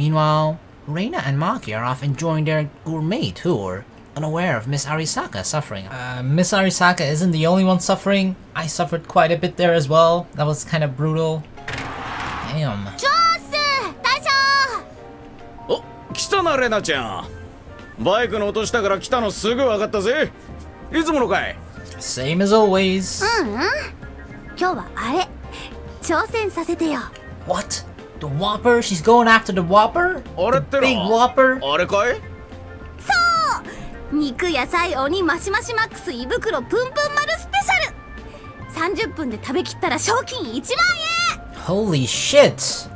Meanwhile, Rena and Maki are off enjoying their gourmet tour, unaware of Miss Arisaka suffering. Miss Arisaka isn't the only one suffering. I suffered quite a bit there as well. That was kind of brutal. Damn. お、来たなレナちゃん。バイクの音したから来たのすぐ分かったぜ。いつものかい？ Same as always. 今日はあれ挑戦させてよ。 What? The Whopper? She's going after the Whopper? あれっての Big Whopper? あれかい？そう肉野菜鬼マシマシマックス胃袋プンプン丸スペシャル30分で食べきったら賞金1万円 Holy shit!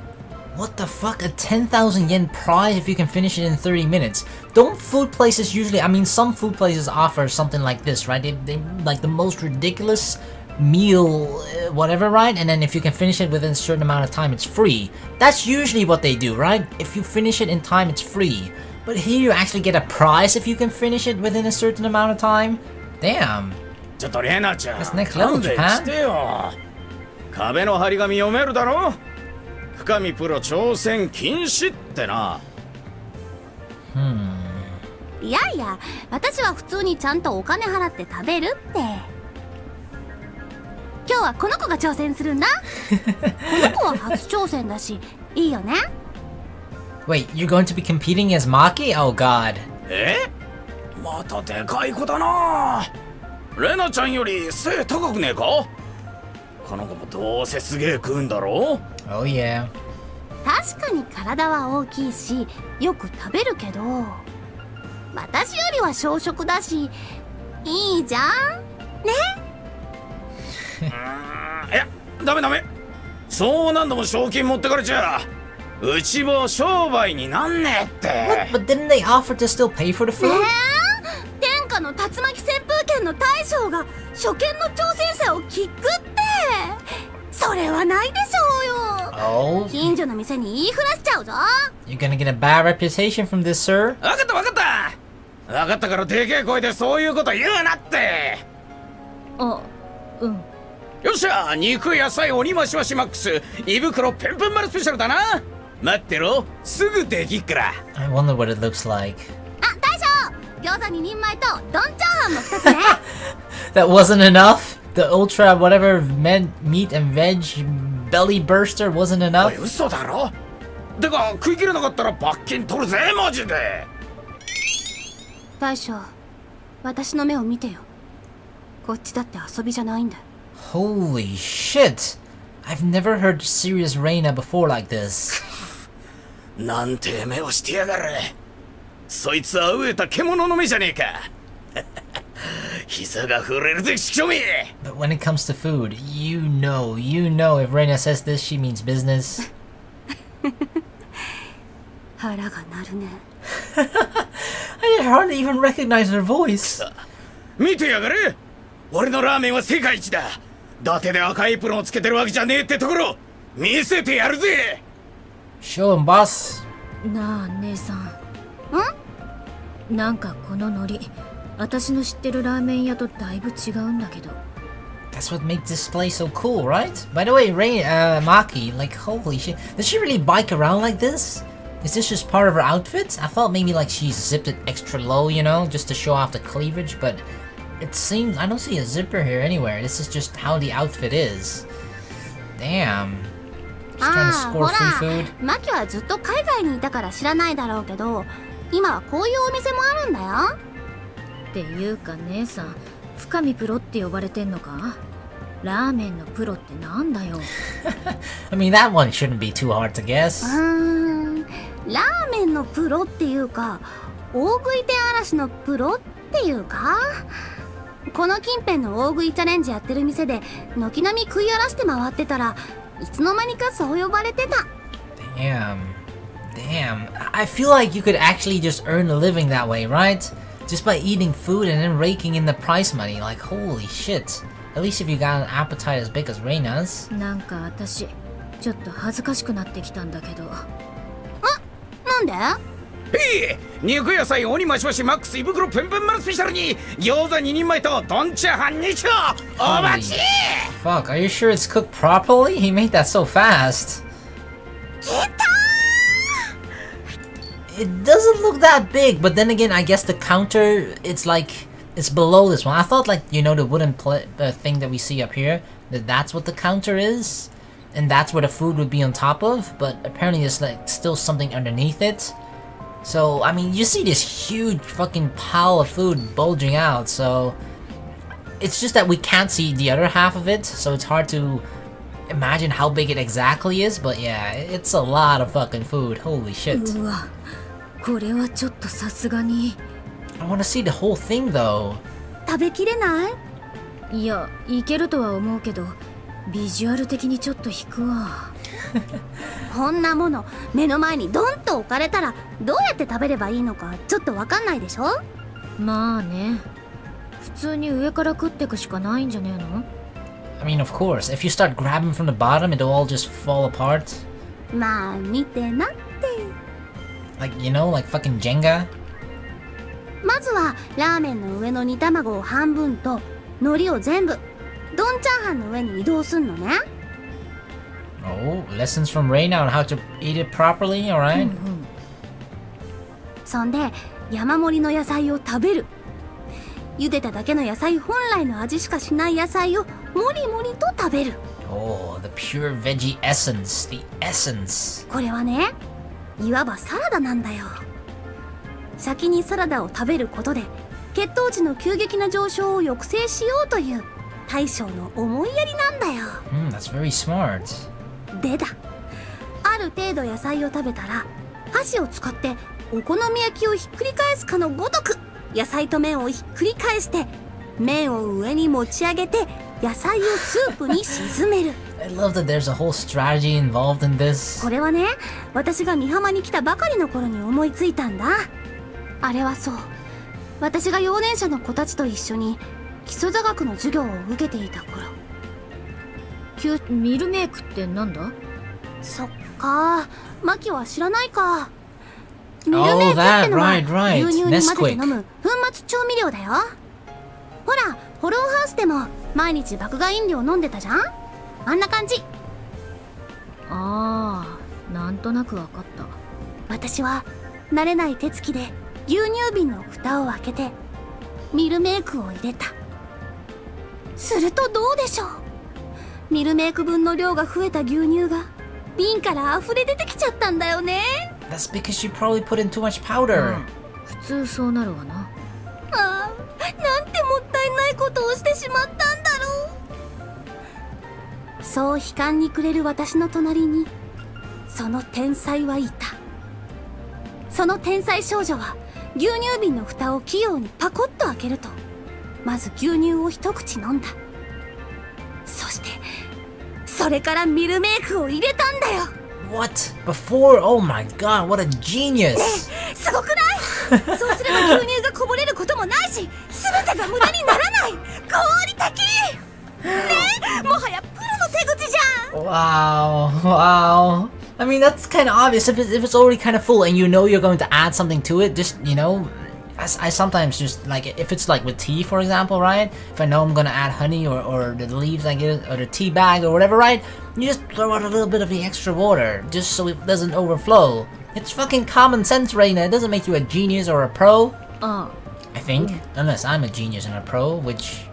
What the fuck? A 10,000 yen prize if you can finish it in 30 minutes. Don't food places usually... I mean, some food places offer something like this, right? They like the most ridiculous meal, whatever, right? And then if you can finish it within a certain amount of time, it's free. That's usually what they do, right? If you finish it in time, it's free. But here you actually get a prize if you can finish it within a certain amount of time? Damn. ちょっとレナちゃん。 That's next level, 勘弁 Japan. してよ。壁の張り紙読めるだろ？深見プロ挑戦禁止ってな。いやいや私は普通にちゃんとお金払って食べるって今日はこの子が挑戦するんだこの子は初挑戦だしいいよね Wait, you're going to be competing as Maki? Oh god. え？またでかい子だな。レナちゃんより背高くねえか？この子もどうせすげえ食うんだろ？ Oh yeah. 確かに体は大きいしよく食べるけど私よりは小食だしいいじゃんねいやダメダメそう何度も賞金持ってかれちゃうちも商売になんねえって But didn't they offer to still pay for the food? 天下の竜巻旋風剣の大将が初見の挑戦者をキックってそれはないでしょうよ Oh? 近所の店に言いふらしちゃうぞ You're gonna get a bad reputation from this, sir? 分かった分かった分かったからでけえ声でそういうこと言うなってあ、うんよっしゃ肉野菜鬼マシマシマックス胃袋ペンペン丸スペシャルだな待ってろすぐできっから I wonder what it looks like. あ、大将餃子2人前とドンチャーハンの2つね That wasn't enough? The ultra whatever meat and veg belly burster wasn't お enough? い嘘だろてか食い切れなかったら罰金取るぜマジで大将私の目を見てよこっちだって遊びじゃないんだ Holy shit! I've never heard serious Reina before like this. なんて目をしてやがるそいつは飢えた獣の目じゃねえか膝が触れるぜしきょみ But when it comes to food, you know if Reina says this, she means business. 腹が鳴るね I hardly even recognize her voice. 見てやがれ俺のラーメンは世界一だ伊達で赤いエプロンをつけてるわけじゃねえってところ見せてやるぜ Show him, boss. なあ姉さんなんかこのノリ私の知ってるラーメン屋とだいぶ違うんだけど That's what makes this place so cool, right? By the way, Maki, like, holy shit. Does she really bike around like this? Is this just part of her outfit? I thought maybe like she zipped it extra low, you know, just to show off the cleavage, but it seems I don't see a zipper here anywhere. This is just how the outfit is. Damn. She's trying to score free food. マキはずっと海外にいたから知らないだろうけど今はこういうお店もあるんだよっていうか姉さん深見プロって呼ばれてんのかラーメンのプロってなんだよ I mean, that one shouldn't be too hard to guess. ラーメンのプロっていうか大食い店嵐のプロっていうかこの近辺の大食いチャレンジやってる店で軒並み食い荒らして回ってたらいつの間にかそう呼ばれてた Damn. I feel like you could actually just earn a living that way, right? Just by eating food and then raking in the prize money. Like, holy shit. At least if you got an appetite as big as Reina's. なんか私ちょっと恥ずかしくなってきたんだけどなんでへい肉野菜鬼マシマシマックス胃袋ペンペン丸スペシャルに餃子2人前とドンチャーハン2丁お待ち Fuck, are you sure it's cooked properly? He made that so fast. 来たー it doesn't look that big, but then again, I guess the counter, it's like, it's below this one. I thought like, you know, the wooden thing that we see up here, that's what the counter is, and that's where the food would be on top of, but apparently there's like still something underneath it. So, I mean, you see this huge fucking pile of food bulging out, so it's just that we can't see the other half of it, so it's hard to imagine how big it exactly is, but yeah, it's a lot of fucking food. Holy shit. I want to see the whole thing though. 食べきれない？いや、いけるとは思うけど、ビジュアル的にちょっと引くわ。こんなもの目の前にドンと置かれたらどうやって食べればいいのかちょっとわかんないでしょ？まあね。普通に上から食ってくしかないんじゃねえの？ I mean, of course, if you start grabbing from the bottom, it'll all just fall apart. まあ見てなって。Like, you know, like fucking Jenga. まずはラーメンの上の煮卵を半分と海苔を全部ドンチャーハンの上に移動すんのね。Oh, lessons from Rena on how to eat it properly, alright? そんで山盛りの野菜を食べる。茹でただけの野菜本来の味しかしない野菜をもりもりと食べる。Oh, the pure veggie essence, the essence. これはね、いわばサラダなんだよ。先にサラダを食べることで血糖値の急激な上昇を抑制しようという大将の思いやりなんだよ。That's very smart. でだ、ある程度野菜を食べたら箸を使ってお好み焼きをひっくり返すかのごとく野菜と麺をひっくり返して麺を上に持ち上げて野菜をスープに沈める。I love that there's a whole strategy involved in this. これはね、私が美浜に来たばかりの頃に思いついたんだ。あれはそう、私が幼年者の子たちと一緒に基礎座学の授業を受けていた頃。ミルメイクってなんだ？そっか、マキは知らないか。ミルメイクってのは牛乳に混ぜて飲む粉末調味料だよ。ほら、ホローハウスでも毎日麦芽飲料飲んでたじゃん。あんな感じ。ああ、なんとなくわかった。私は慣れない手つきで牛乳瓶の蓋を開けてミルメイクを入れた。するとどうでしょう。ミルメイク分の量が増えた牛乳が瓶から溢れ出てきちゃったんだよね。That's because you probably put in too much powder. 普通そうなるわな。ああ、なんてもったいないことをしてしまったんだろう。そう悲観に暮れる私の隣にその天才はいた。その天才少女は牛乳瓶の蓋を器用にパコッと開けるとまず牛乳を一口飲んだ。そしてそれからミルメイクを入れたんだよ。 What? Before? Oh my god, what a genius! すごくない？そうすれば牛乳がこぼれることもないし全てが無駄にならない。合理的ね。もはやプロの手口じゃん。 Wow, wow. I mean, that's kind of obvious. If it's already kind of full and you know you're going to add something to it, just, you know, I sometimes just, like, if it's like with tea, for example, right? If I know I'm going to add honey or the leaves I get, or the tea bag or whatever, right? You just throw out a little bit of the extra water, just so it doesn't overflow. It's fucking common sense, Reina. It doesn't make you a genius or a pro. I think. Unless I'm a genius and a pro, which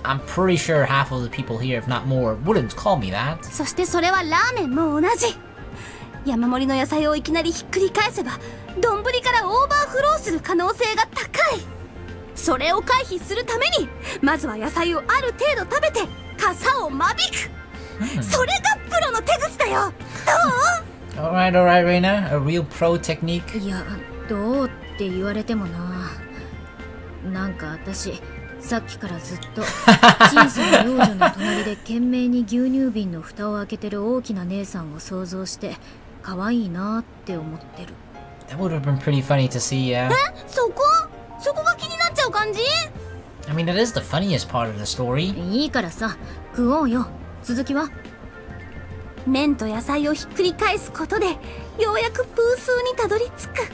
I'm pretty sure half of the people here, if not more, wouldn't call me that. そしてそれはラーメンも同じ。山盛りの野菜をいきなりひっくり返せば丼からオーバーフローする可能性が高い。それを回避するためにまずは野菜をある程度食べて傘を間引く。それがプロの手口だよ。どう？ Alright, Reina. A real pro technique. いや、どうって言われてもな。なんか私さっきからずっと小さな幼女の隣で懸命に牛乳瓶の蓋を開けてる大きな姉さんを想像して可愛いなって思ってる。That would have been pretty funny to see, yeah. そこが気になっちゃう感じ？ I mean, that is the funniest part of the story. いいからさ、食おうよ。続きは？麺と野菜をひっくり返すことでようやくプースーにたどり着く。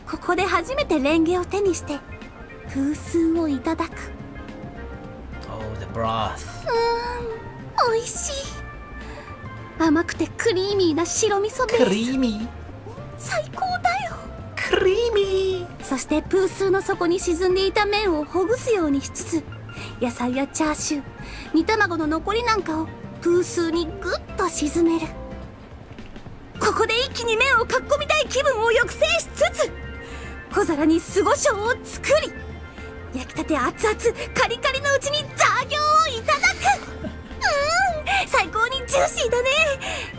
ここで初めてレンゲを手にしてプースーをいただく。 Oh, the broth. 美味しい。甘くてクリーミーな白味噌ベース。Creamy. 最高だよ。creamy! そしてプースーの底に沈んでいた麺をほぐすようにしつつ、野菜やチャーシュー、煮卵の残りなんかをプースーにグッと沈める。ここで一気に麺をかっこみたい気分を抑制しつつ、小皿に酢胡椒を作り、焼きたて熱々カリカリのうちにザーギョウをいただく。最高にジューシーだね。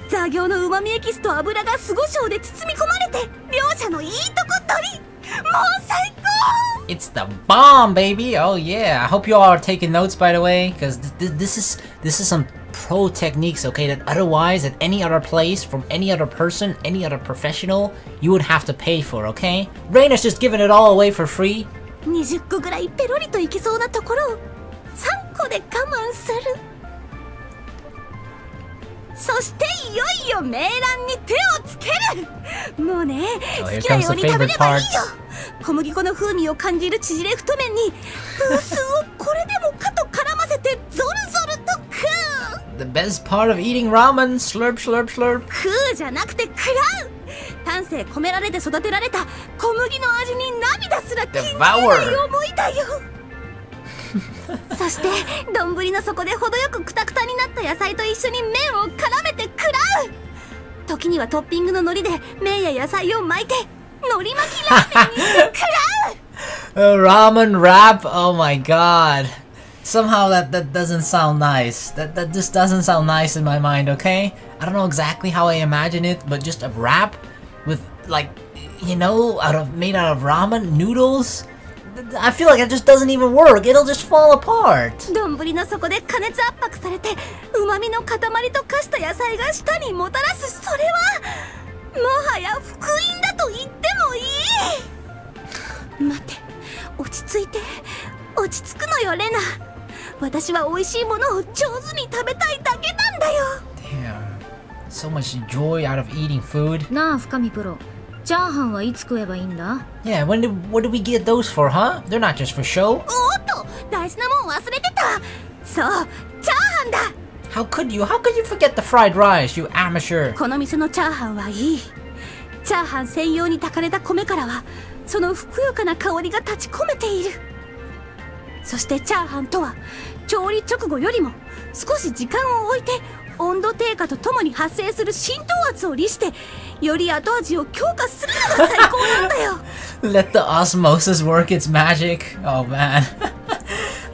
ザーギョウの旨味エキスと油が酢胡椒で包み込まれて、両者のいいとこ取り。もう最高。 It's the bomb, baby! Oh yeah! I hope you all are taking notes, by the way, because this is some pro techniques, okay, that otherwise at any other place, from any other person, any other professional, you would have to pay for, okay? Reina's just giving it all away for free. 20個ぐらいペロリといきそうなところを3個で我慢する。そしていよいよメーランに手をつける。もうね、好きなように食べればいいよ。小麦粉の風味を感じる縮れ太麺にプースーをこれでもかと絡ませてゾルゾルと食う。 The best part of eating ramen, slurp slurp slurp. 食うじゃなくて食らう。丹精込められて育てられた小麦の味に涙すら禁じない思いだよ。そして丼の底で程よくクタクタになった野菜と一緒に麺を絡めて食らう。時にはトッピングの海苔で麺や野菜を巻いて海苔巻きラーメンにして食らう。 Ramen wrap? Oh my god. Somehow that doesn't sound nice. That just doesn't sound nice in my mind, okay? I don't know exactly how I imagine it, but just a wrap with, like, you know, made out of ramen noodles? I feel like it just doesn't even work. It'll just fall apart. 丼の底で加熱圧迫されて旨味の塊と化した野菜が舌にもたらす、それはもはや福音だと言ってもいい。待って、落ち着いて。落ち着くのよレナ。私は美味しいものを上手に食べたいだけなんだよ。 Damn. So much joy out of eating food. なあ深見プロ、チャーハンはいつ食えばいいんだ？ Yeah, what did we get those for, huh? They're not just for show. おっと、大事なもん忘れてた。そう、チャーハンだ。 How could you forget the fried rice, you amateur? この店のチャーハンはいい。チャーハン専用に炊かれた米からはそのふくよかな香りが立ち込めている。そしてチャーハンとは調理直後よりも少し時間を置いて温度低下とともに発生する浸透圧を利してより後味を強化するのが最高なんだよ。 Let the osmosis work its magic. Oh man.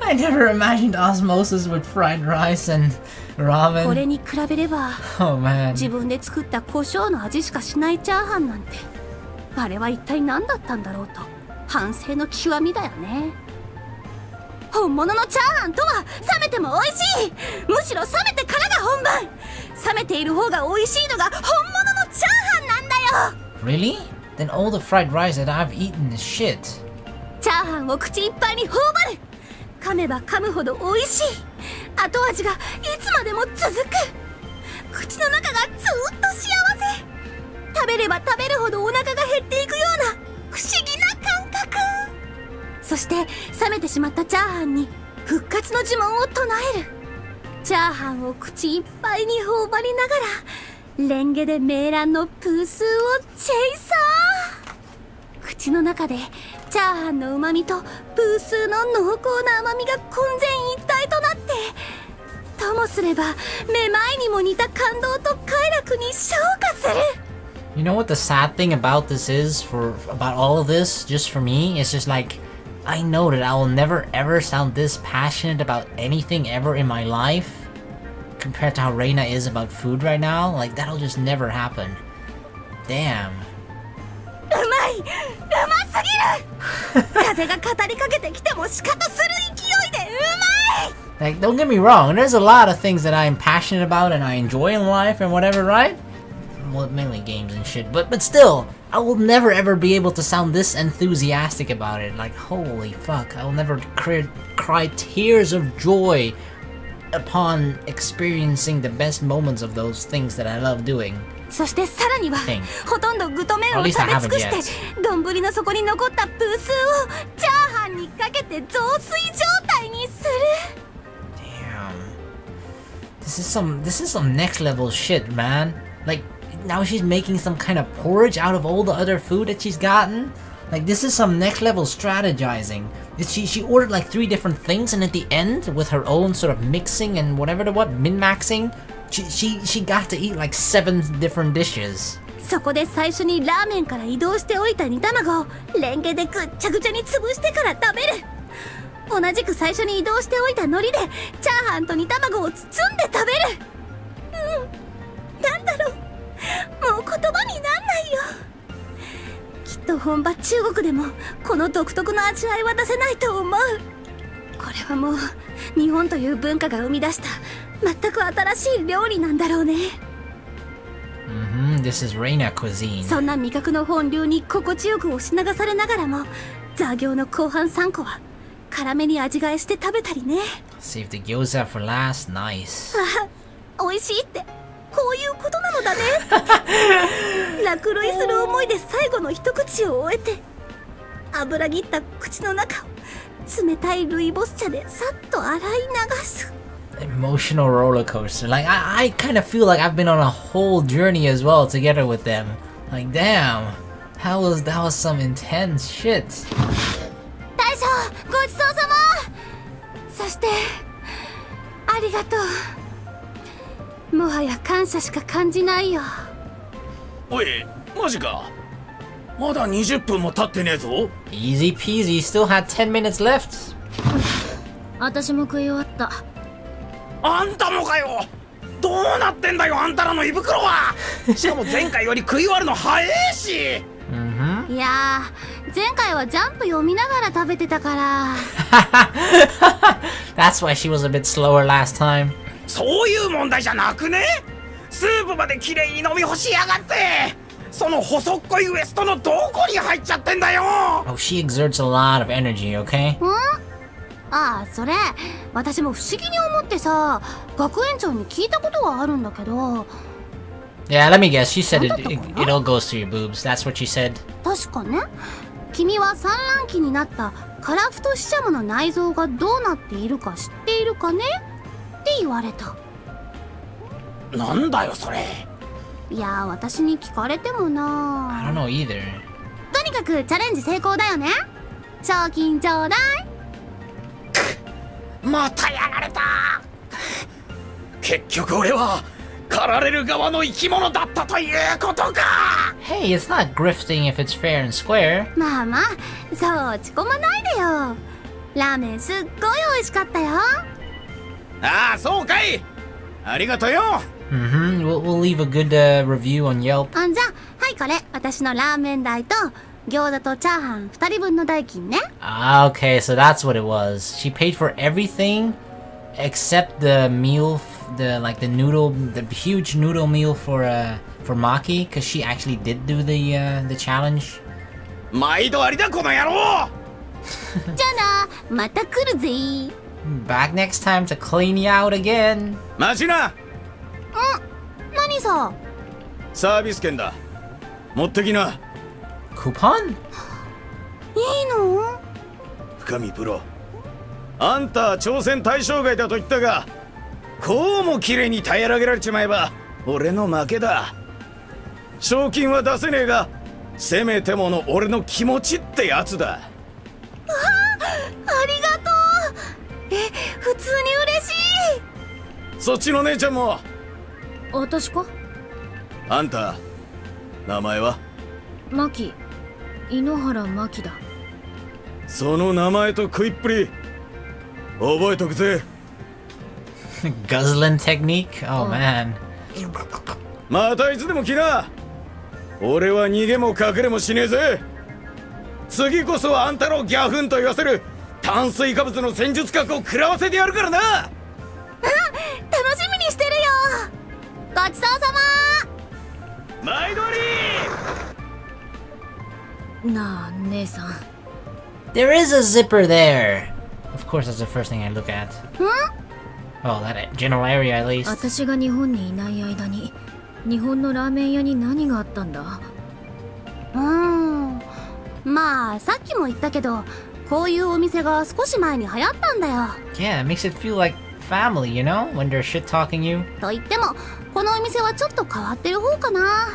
I never imagined osmosis with fried rice and こ ramen. れに比べれば Oh man. 自分で作った胡椒の味しかしないチャーハンなんて、あれは一体何だったんだろうと反省の極みだよね。本物のチャーハンとは冷めても美味しい。むしろ冷めてからが本番。冷めている方が美味しいのが本物のチャーハンなんだよ。 Really? Then all the fried rice that I've eaten is shit. チャーハンを口いっぱいに頬張る。噛めば噛むほど美味しい。後味がいつまでも続く。口の中がずっと幸せ。食べれば食べるほどお腹が減っていくような不思議な感覚。そして冷めてしまったチャーハンに復活の呪文を唱える。チャーハンを口いっぱいに頬張りながらレンゲでメーランのプースーをチェイサー。口の中でチャーハンの旨味とプースーの濃厚な甘みが混然一体となって、ともすればめまいにも似た感動と快楽に昇華する。 You know what the sad thing about this is about all of this, just for me? It's just like, I know that I will never ever sound this passionate about anything ever in my life compared to how Rena is about food right now. Like, that'll just never happen. Damn. うまい、うますぎる。風が語りかけてきてもしかとする勢いでうまい。 Like, don't get me wrong, there's a lot of things that I'm passionate about and I enjoy in life and whatever, right? Well, mainly games and shit, but still, I will never ever be able to sound this enthusiastic about it. Like, holy fuck, I will never cry tears of joy upon experiencing the best moments of those things that I love doing. そしてさらにはほとんど具と麺を食べ尽くして丼の底に残ったプースーをチャーハンにかけて雑炊状態にする。 Damn. This is some next level shit, man. Like, now she's making some kind of porridge out of all the other food that she's gotten. Like, this is some next level strategizing. She ordered like 3 different things, and at the end, with her own sort of mixing and whatever the what, min-maxing, she got to eat like 7 different dishes. そこで最初にラーメンから移動しておいた煮卵をレンゲでぐっちゃぐちゃに潰してから食べる。同じく最初に移動しておいた海苔でチャーハンと煮卵を包んで食べる。なんだろう、もう言葉になんないよ。きっと本場中国でもこの独特の味わいは出せないと思う。これはもう日本という文化が生み出した全く新しい料理なんだろうね。This is Rena cuisine. そんな味覚の本流に心地よく押し流されながらも、ザ行の後半3個は辛めに味替えして食べたりね。Save the gyoza for last. Nice. 美味しいってこういうことなのだね。落涙する思いで最後の一口を終えて、油ぎった口の中を冷たいルイボス茶でさっと洗い流す。Emotional roller coaster. Like, I kind of feel like I've been on a whole journey as well together with them. Like, damn, that was some intense shit. 大将、ごちそうさま。そしてありがとう。もはや感謝しか感じないよ。おい、マジか。まだ20分も経ってねえぞ。 Easy peasy, still had 10 minutes left. 私も食い終わった。あんたもかよ。どうなってんだよ、あんたらの胃袋は。しかも前回より食い終わるの早えし。いやー、前回はジャンプ読みながら食べてたから。That's why she was a bit slower last time. そういう問題じゃなくね。スープまできれいに飲み干しやがって。その細っこいウエストのどこに入っちゃってんだよ。 Oh, she exerts a lot of energy, okay? ああ、それ私も不思議に思ってさ、学園長に聞いたことがあるんだけど。 Yeah, let me guess. She said it all goes to your boobs. That's what she said. 確かね、君は産卵期になったカラフトシシャモの内臓がどうなっているか知っているかねって言われた。なんだよそれ。いや、私に聞かれてもな。 I don't know either. とにかくチャレンジ成功だよね。賞金ちょうだい。またやられた。結局俺は狩られる側の生き物だったということか。 Hey, it's not grifting if it's fair and square. まあまあ、そう落ち込まないでよ。ラーメンすっごい美味しかったよ。ああ、そうかい。ありがとうよ。We'll leave a good review on Yelp. じゃあ、はいこれ私のラーメン代と餃子とチャーハン2人分の代金ね。Ah, okay, so that's what it was. She paid for everything except the meal, the huge noodle meal for Maki, because she actually did do the challenge. 毎度ありだこの野郎。じゃあな、また来るぜ。Back next time to clean you out again. 待ちな。何さ。サービス券だ。持ってきな。Coupon? いいの？深見プロ、あんた挑戦対象外だと言ったが、こうも綺麗に平らげられちまえば俺の負けだ。賞金は出せねえが、せめてもの俺の気持ちってやつだ。ありがとう。普通に嬉しい。そっちの姉ちゃんも。私か？あんた名前は？マキ、井ノ原マキだ。その名前と食いっぷり覚えとくぜ。Guzzling technique? Oh man. またいつでも来な。俺は逃げも隠れもしねえぜ。次こそはあんたのギャフンと言わせる炭水化物の戦術核を食らわせてやるからな。楽しみにしてるよ。ごちそうさま。毎度り。なあ、姉さん。There is a zipper there. Of course, that's the first thing I look at. Well, that general area at least. 私が日本にいない間に日本のラーメン屋に何があったんだ？まあさっきも言ったけど、こういうお店が少し前に流行ったんだよ。Yeah, it makes it feel like family, you know, when they're shit talking you. と言ってもこのお店はちょっと変わってる方かな。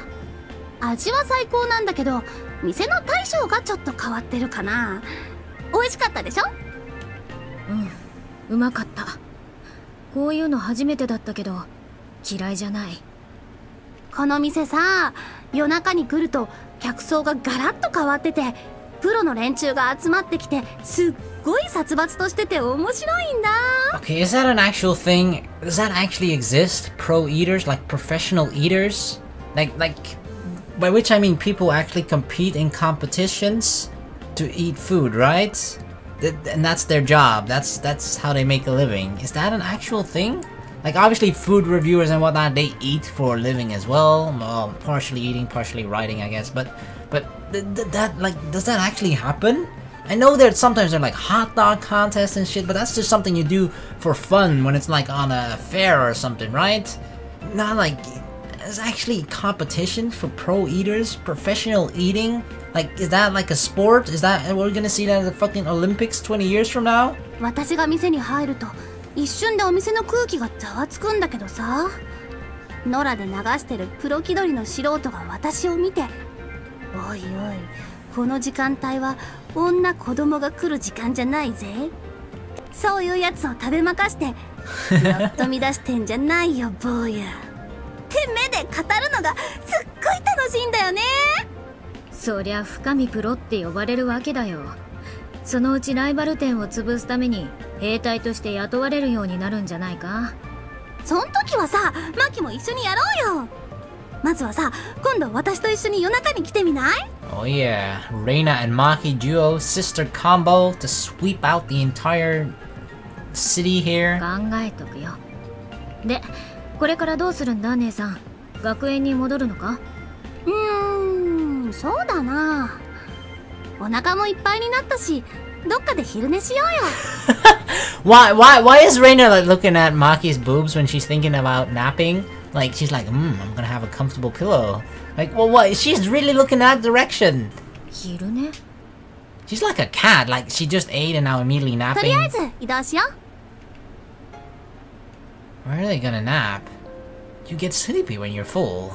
味は最高なんだけど店の大将がちょっと変わってるかな。美味しかったでしょ？うまかった。こういうの初めてだったけど嫌いじゃない。この店さ、夜中に来ると客層がガラッと変わってて、プロの連中が集まってきてすっごい殺伐としてて面白いんだ。 Okay, is that an actual thing? Does that actually exist? Pro eaters, like professional eaters? Like by which I mean people actually compete in competitions to eat food, right? And that's their job. That's how they make a living. Is that an actual thing? Like obviously food reviewers and whatnot, they eat for a living as well. Well, partially eating, partially writing, I guess. But that like, does that actually happen? I know that sometimes they're like hot dog contests and shit, but that's just something you do for fun when it's like on a fair or something, right? Not like there's actually competition for pro eaters, professional eating. Like, is that like a sport? Is that we're gonna see that at the fucking Olympics 20 years from now? 私が店に入ると一瞬でお店の空気がざわつくんだけどさ、野良で流してるプロ気取りの素人が私を見て、おいおい、この時間帯は女子供が来る時間じゃないぜ。そういうやつを食べまかしてよっと乱してんじゃないよ坊やって目で語るのがすっごい楽しいんだよね。そりゃ深見プロって呼ばれるわけだよ。そのうちライバル店を潰すために兵隊として雇われるようになるんじゃないか。そん時はさ、マキも一緒にやろうよ。まずはさ、今度私と一緒に夜中に来てみない？ Oh yeah, Rena and Maki duo, sister combo to sweep out the entire city here. 考えとくよ。で、これからどうするんだ姉さん。学園に戻るのか？そうだな。お腹もいっぱいになったし、どっかで昼寝しようよ。Why is Rena like looking at Maki's boobs when she's thinking about napping? Like she's like, I'm gonna have a comfortable pillow. Like, well, what? She's really looking that direction. 昼寝? She's like a cat. Like she just ate and now immediately とり napping. あえず移動しよう。 Where are they gonna nap? You get sleepy when you're full.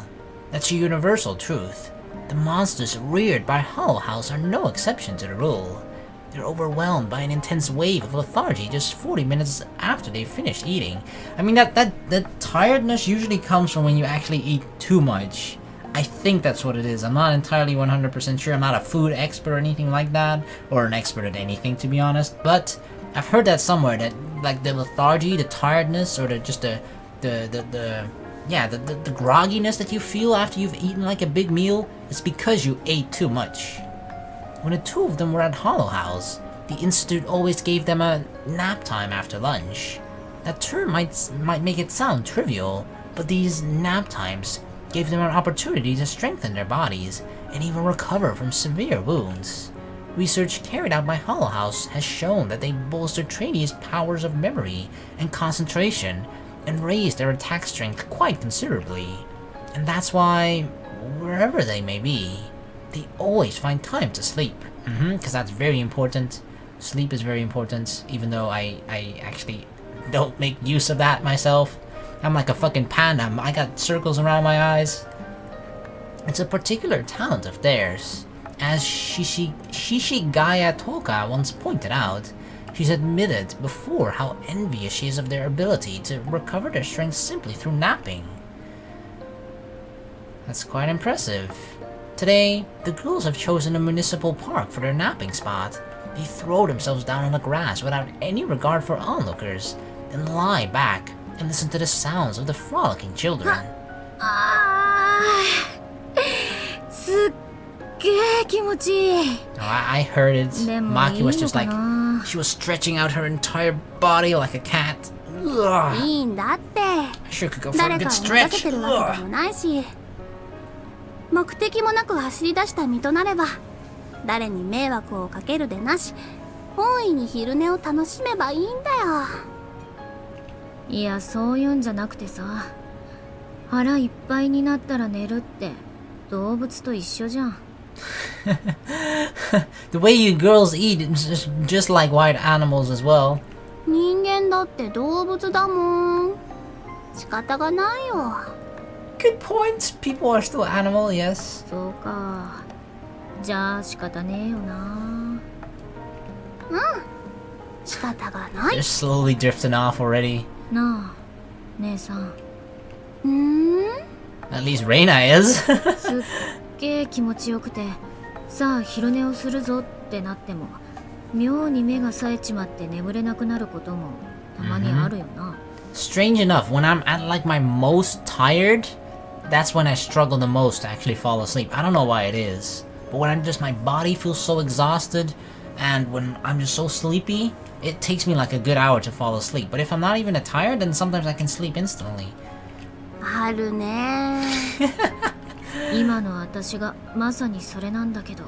That's a universal truth. The monsters reared by Hollow House are no exception to the rule. They're overwhelmed by an intense wave of lethargy just 40 minutes after they've finished eating. I mean, that tiredness usually comes from when you actually eat too much. I think that's what it is. I'm not entirely 100% sure. I'm not a food expert or anything like that, or an expert at anything, to be honest. But I've heard that somewhere, that like the lethargy, the tiredness, or the grogginess that you feel after you've eaten like a big meal, it's because you ate too much. When the two of them were at Hollow House, the Institute always gave them a nap time after lunch. That term might make it sound trivial, but these nap times gave them an opportunity to strengthen their bodies and even recover from severe wounds. Research carried out by Hollow House has shown that they bolstered trainees' powers of memory and concentration and raised their attack strength quite considerably. And that's why, wherever they may be, they always find time to sleep. Because that's very important. Sleep is very important, even though I actually don't make use of that myself. I'm like a fucking panda. I got circles around my eyes. It's a particular talent of theirs. As Shishigaya Tohka once pointed out, she's admitted before how envious she is of their ability to recover their strength simply through napping. That's quite impressive. Today, the girls have chosen a municipal park for their napping spot. They throw themselves down on the grass without any regard for onlookers, then lie back and listen to the sounds of the frolicking children. I heard it. Maki was just like, she was stretching out her entire body like a cat. Ugh. いいんだって。 I sure could go for a 誰 good かを待たせ stretch. てるわけでもないし、目的もなく走り出した身となれば、誰に迷惑をかけるでなし、大いに昼寝を楽しめばいいんだよ。いや、そういうんじゃなくてさ、腹いっぱいになったら寝るって動物と一緒じゃん。The way you girls eat is just like wild animals as well. 人間だって動物だもん。仕方がないよ。Good point. People are still animal, yes. そうか。じゃあ仕方ねえよな。うん。仕方がない。They're slowly drifting off already. なあ、姉さん。At least Rena is. すっげえ気持ちよくて、さあ昼寝をするぞってなっても、妙に目が冴えちまって眠れなくなることもたまにあるよな。Strange enough, when I'm at like my most tired, that's when I struggle the most to actually fall asleep. I don't know why it is, but when my body feels so exhausted, and when I'm just so sleepy, it takes me like a good hour to fall asleep. But if I'm not even tired, then sometimes I can sleep instantly. あるね。今の私がまさにそれなんだけど、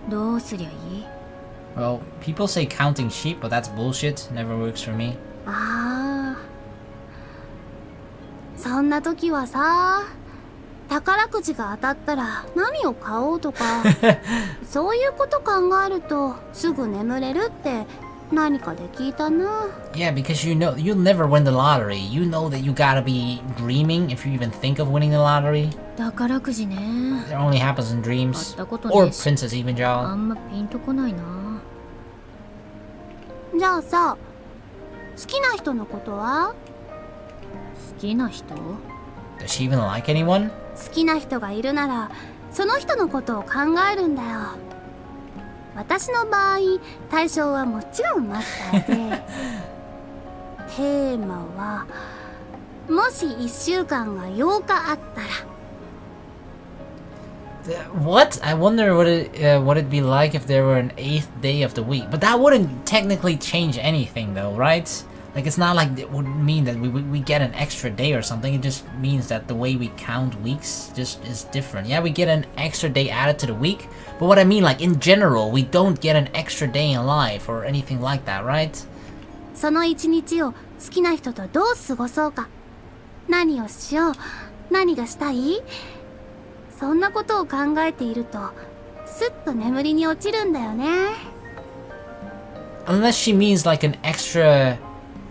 どうすりゃいい？ Well, people say counting sheep, but that's bullshit. Never works for me. ああ。そんな時はさ、宝くじが当たったら何を買おうとか、そういうこと考えるとすぐ眠れるって何かで聞いたな。Yeah, because you know you'll never win the lottery. You know that you gotta be dreaming if you even think of winning the lottery. 宝くじね。It only happens in dreams. 買ったことね Or えし Princess Evangel. あんまピンとこないな。じゃあさ、好きな人のことは？好きな人？ Does she even like anyone? 好きな人がいるなら、その人のことを考えるんだよ。私の場合、対象はもちろんマスターで、テーマは、もし1週間が8日あったら。What? I wonder what it'd be like if there were an 8th day of the week. But that wouldn't technically change anything, though, right? Like, it's not like it would mean that we get an extra day or something. It just means that the way we count weeks just is different. Yeah, we get an extra day added to the week. But what I mean, like, in general, we don't get an extra day in life or anything like that, right? その一日を好きな人とどう過ごそうか。何をしよう。何がしたい？そんなことを考えていると、すっと眠りに落ちるんだよね。Unless she means like an extra...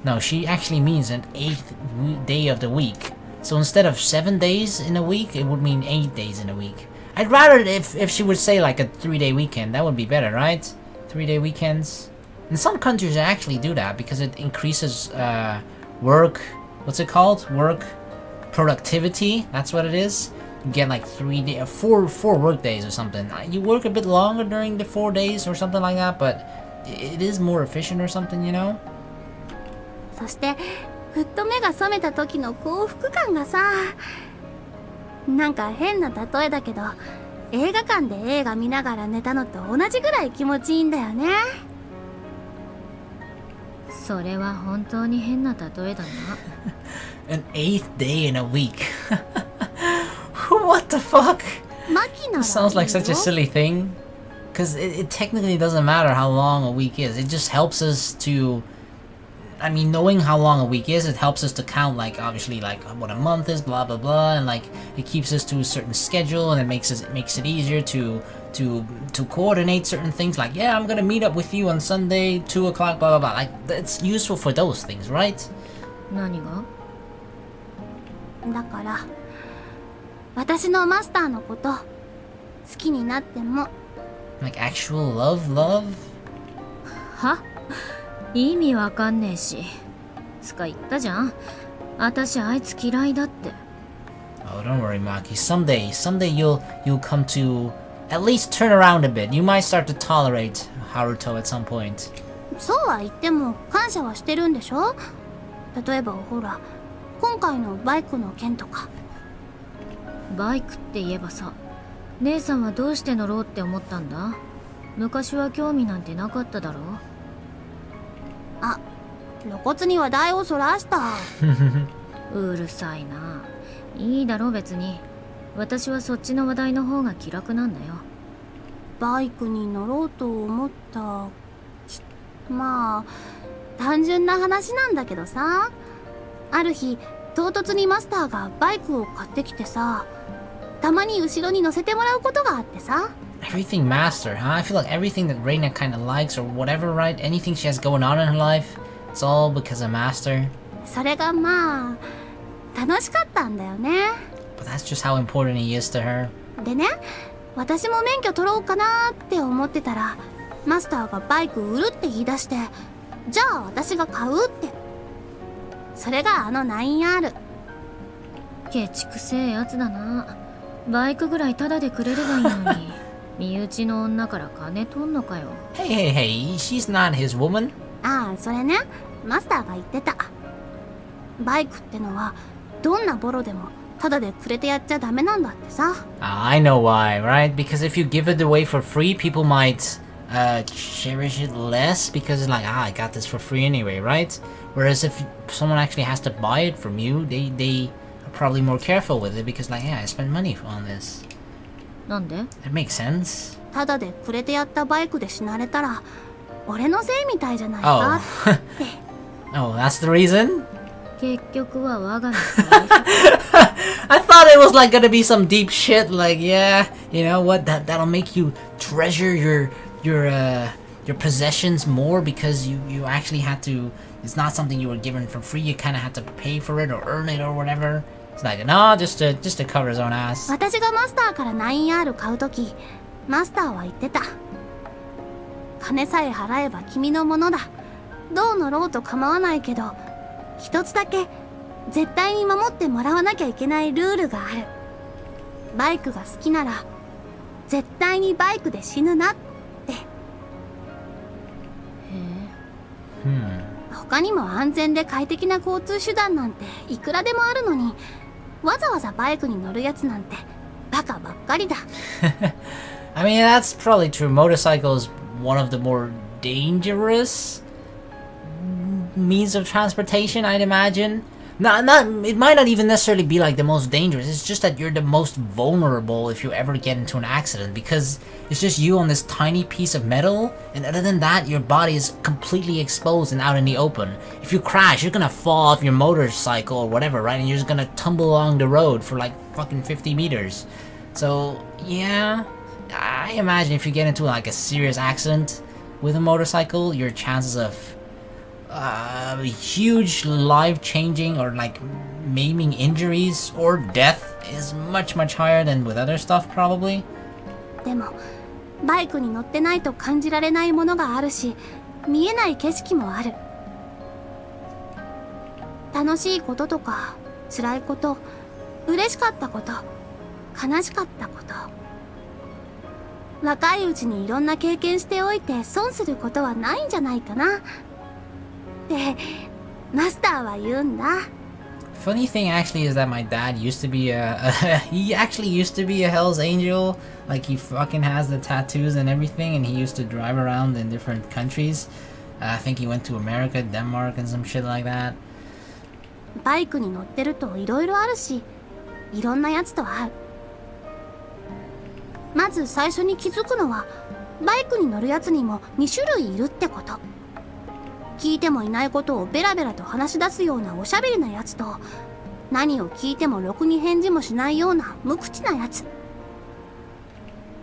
No, she actually means an 8th day of the week. So instead of 7 days in a week, it would mean 8 days in a week. I'd rather if she would say like a 3-day weekend. That would be better, right? 3-day weekends. In some countries, they actually do that because it increases work... What's it called? Work productivity. That's what it is. You get like 4 work days or something. You work a bit longer during the 4 days or something like that, but it is more efficient or something, you know? そして、ふっと目が覚めた時の幸福感がさ、なんか変な例えだけど、映画館で映画見ながら寝たのと同じぐらい気持ちいいんだよね。それは本当に変な例えだな。An 8th day in a week. What the fuck? マキなら This sounds like such a silly thing. Because it technically doesn't matter how long a week is. It just helps us to... I mean, knowing how long a week is, it helps us to count, like, obviously, like, what a month is, blah, blah, blah, and, like, it keeps us to a certain schedule, and it makes it easier to coordinate certain things, like, yeah, I'm gonna meet up with you on Sunday, 2 o'clock, blah, blah, blah. Like, it's useful for those things, right? 何が？だから、私のマスターのこと、好きになっても。Like, actual love? は？意味わかんねえし。つか言ったじゃん。私あいつ嫌いだって。Oh, don't worry, Maki. Someday you'll come to at least turn around a bit. You might start to tolerate Haruto at some point. そうは言っても感謝はしてるんでしょ？例えばほら、今回のバイクの件とか。バイクって言えばさ、姉さんはどうして乗ろうって思ったんだ？昔は興味なんてなかっただろ？あ、露骨に話題をそらした。うるさいな。いいだろ別に。私はそっちの話題の方が気楽なんだよ。バイクに乗ろうと思った。まあ、単純な話なんだけどさ。ある日、唐突にマスターがバイクを買ってきてさ、たまに後ろに乗せてもらうことがあってさ。Everything master, huh? I feel like everything that Reina kind of likes or whatever, right? Anything she has going on in her life, It's all because of Master. それがまあ楽しかったんだよね。 But that's just how important he is to her. でね、私も免許取ろうかなって思ってたら、マスターがバイク売るって言い出して、じゃあ私が買うって。それがあの 9R。 ケチくせえやつだな。バイクぐらいタダでくれればいいのに身内の女から金取んのかよ。 Hey, hey, hey, she's not his woman. ああ、それね、マスターが言ってた。バイクってのはどんなボロでもタダでくれてやっちゃダメなんだってさ。I know why, right? Because if you give it away for free, people might cherish it less because it's like, I got this for free anyway, right? Whereas if someone actually has to buy it from you, they are probably more careful with it because like, yeah, I spent money on this. なんで？ It makes sense. タダでくれてやったバイクで死なれたら俺のせいみたいじゃないかって。Oh, that's the reason? 結局は我が身。I thought it was like gonna be some deep shit, like yeah, you know what? That'll make you treasure your possessions more because you actually had to. It's not something you were given for free. You kind of had to pay for it or earn it or whatever. It's like no, just to cover his own ass. 私がマスターから 9R 買うとき、マスターは言ってた。金さえ払えば君のものだ。どう乗ろうと構わないけど、一つだけ絶対に守ってもらわなきゃいけないルールがある。バイクが好きなら絶対にバイクで死ぬなって。へHmm. 他にも安全で快適な交通手段なんていくらでもあるのに、わざわざバイクに乗るやつなんてバカばっかりだ。I mean, that's probably true. Motorcycle is one of the more dangerous means of transportation, I'd imagine. It might not even necessarily be like the most dangerous. It's just that you're the most vulnerable if you ever get into an accident because it's just you on this tiny piece of metal, and other than that, your body is completely exposed and out in the open. If you crash, you're gonna fall off your motorcycle or whatever, right? And you're just gonna tumble along the road for like fucking 50 meters. So, yeah, I imagine if you get into like a serious accident with a motorcycle, your chances of huge life-changing or like maiming injuries or death is much higher than with other stuff probably. でもバイクに乗ってないと感じられないものがあるし、見えない景色もある。楽しいこととか辛いこと、嬉しかったこと、悲しかったこと、若いうちにいろんな経験しておいて損することはないんじゃないかなってマスターは言うんだ。Funny thing actually is that my dad used to be he actually used to be a Hell's Angel. Like he fucking has the tattoos and everything, and he used to drive around in different countries. I think he went to America, Denmark, and some shit like that. バイクに乗ってるといろいろあるし、いろんなやつと会う。まず最初に気づくのは、バイクに乗るやつにも2種類いるってこと。聞いてもいないことをベラベラと話し出すようなおしゃべりなやつと、何を聞いてもろくに返事もしないような無口なやつ。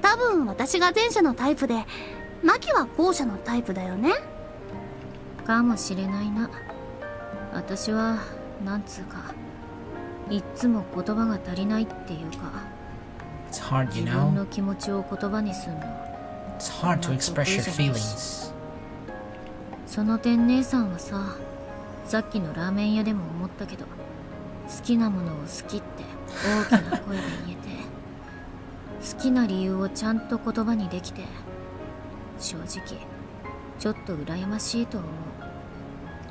多分私が前者のタイプで、マキは後者のタイプだよね。かもしれないな。私はなんつうか、いっつも言葉が足りないっていうか、 It's hard, you 自分 know. の気持ちを言葉にすんの。 It's hard to express your feelings. その点姉さんはさ、さっきのラーメン屋でも思ったけど、好きなものを好きって大きな声で言えて、好きな理由をちゃんと言葉にできて、正直ちょっと羨ましいと思う。